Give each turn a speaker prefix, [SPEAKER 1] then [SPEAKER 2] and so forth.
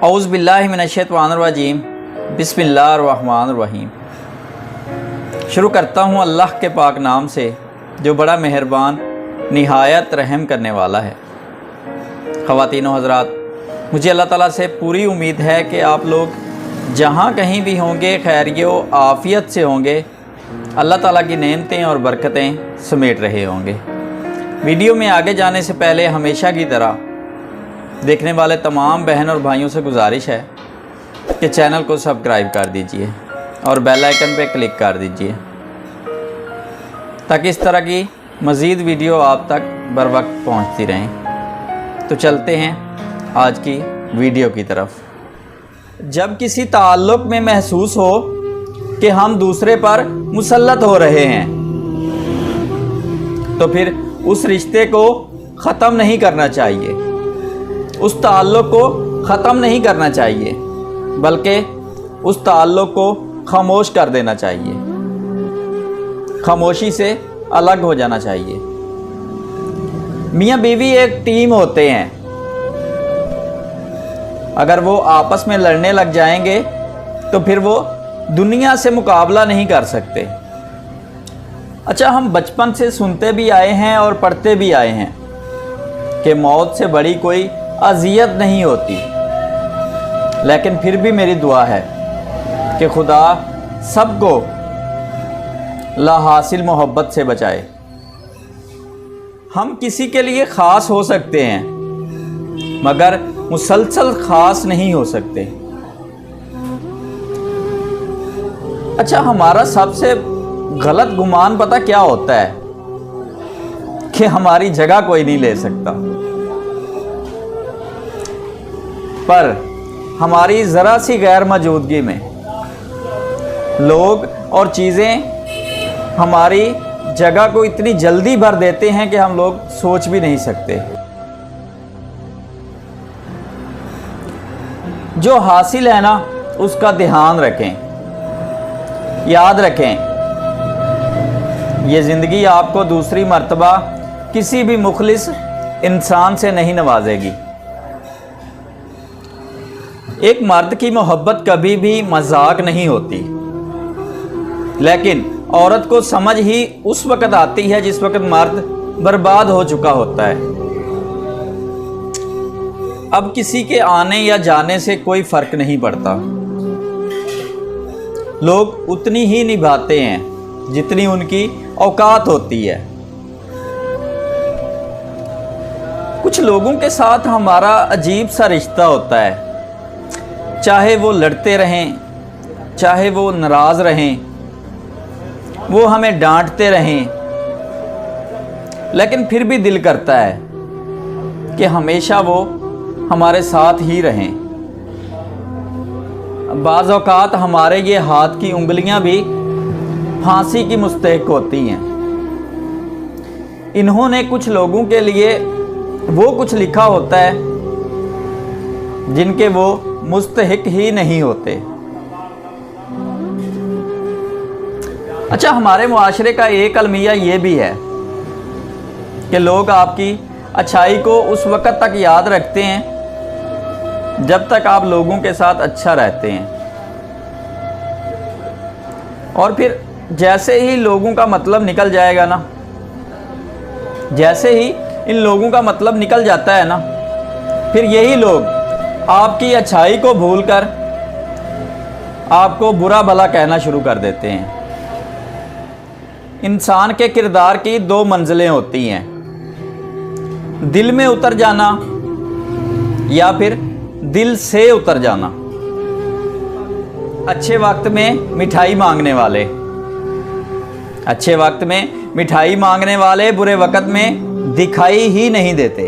[SPEAKER 1] اعوذ باللہ من الشیطان الرجیم بسم اللہ الرحمن الرحیم۔ شروع کرتا ہوں اللہ کے پاک نام سے جو بڑا مہربان نہایت رحم کرنے والا ہے۔ خواتین و حضرات، مجھے اللہ تعالیٰ سے پوری امید ہے کہ آپ لوگ جہاں کہیں بھی ہوں گے خیریت و عافیت سے ہوں گے، اللہ تعالیٰ کی نعمتیں اور برکتیں سمیٹ رہے ہوں گے۔ ویڈیو میں آگے جانے سے پہلے ہمیشہ کی طرح دیکھنے والے تمام بہن اور بھائیوں سے گزارش ہے کہ چینل کو سبسکرائب کر دیجئے اور بیل آئیکن پہ کلک کر دیجئے تاکہ اس طرح کی مزید ویڈیو آپ تک بر وقت پہنچتی رہیں۔ تو چلتے ہیں آج کی ویڈیو کی طرف۔ جب کسی تعلق میں محسوس ہو کہ ہم دوسرے پر مسلط ہو رہے ہیں تو پھر اس رشتے کو ختم نہیں کرنا چاہیے، اس تعلق کو ختم نہیں کرنا چاہیے، بلکہ اس تعلق کو خاموش کر دینا چاہیے، خاموشی سے الگ ہو جانا چاہیے۔ میاں بیوی ایک ٹیم ہوتے ہیں، اگر وہ آپس میں لڑنے لگ جائیں گے تو پھر وہ دنیا سے مقابلہ نہیں کر سکتے۔ اچھا، ہم بچپن سے سنتے بھی آئے ہیں اور پڑھتے بھی آئے ہیں کہ موت سے بڑی کوئی اذیت نہیں ہوتی، لیکن پھر بھی میری دعا ہے کہ خدا سب کو لا حاصل محبت سے بچائے۔ ہم کسی کے لیے خاص ہو سکتے ہیں مگر مسلسل خاص نہیں ہو سکتے۔ اچھا، ہمارا سب سے غلط گمان پتہ کیا ہوتا ہے؟ کہ ہماری جگہ کوئی نہیں لے سکتا، پر ہماری ذرا سی غیر موجودگی میں لوگ اور چیزیں ہماری جگہ کو اتنی جلدی بھر دیتے ہیں کہ ہم لوگ سوچ بھی نہیں سکتے۔ جو حاصل ہے نا، اس کا دھیان رکھیں، یاد رکھیں، یہ زندگی آپ کو دوسری مرتبہ کسی بھی مخلص انسان سے نہیں نوازے گی۔ ایک مرد کی محبت کبھی بھی مذاق نہیں ہوتی، لیکن عورت کو سمجھ ہی اس وقت آتی ہے جس وقت مرد برباد ہو چکا ہوتا ہے۔ اب کسی کے آنے یا جانے سے کوئی فرق نہیں پڑتا، لوگ اتنی ہی نبھاتے ہیں جتنی ان کی اوقات ہوتی ہے۔ کچھ لوگوں کے ساتھ ہمارا عجیب سا رشتہ ہوتا ہے، چاہے وہ لڑتے رہیں، چاہے وہ ناراض رہیں، وہ ہمیں ڈانٹتے رہیں، لیکن پھر بھی دل کرتا ہے کہ ہمیشہ وہ ہمارے ساتھ ہی رہیں۔ بعض اوقات ہمارے یہ ہاتھ کی انگلیاں بھی پھانسی کی مستحق ہوتی ہیں۔ انہوں نے کچھ لوگوں کے لیے وہ کچھ لکھا ہوتا ہے جن کے وہ مستحق ہی نہیں ہوتے۔ اچھا، ہمارے معاشرے کا ایک المیہ یہ بھی ہے کہ لوگ آپ کی اچھائی کو اس وقت تک یاد رکھتے ہیں جب تک آپ لوگوں کے ساتھ اچھا رہتے ہیں، اور پھر جیسے ہی لوگوں کا مطلب نکل جائے گا نا، جیسے ہی ان لوگوں کا مطلب نکل جاتا ہے نا، پھر یہی لوگ آپ کی اچھائی کو بھول کر آپ کو برا بھلا کہنا شروع کر دیتے ہیں۔ انسان کے کردار کی دو منزلیں ہوتی ہیں، دل میں اتر جانا یا پھر دل سے اتر جانا۔ اچھے وقت میں مٹھائی مانگنے والے، اچھے وقت میں مٹھائی مانگنے والے برے وقت میں دکھائی ہی نہیں دیتے۔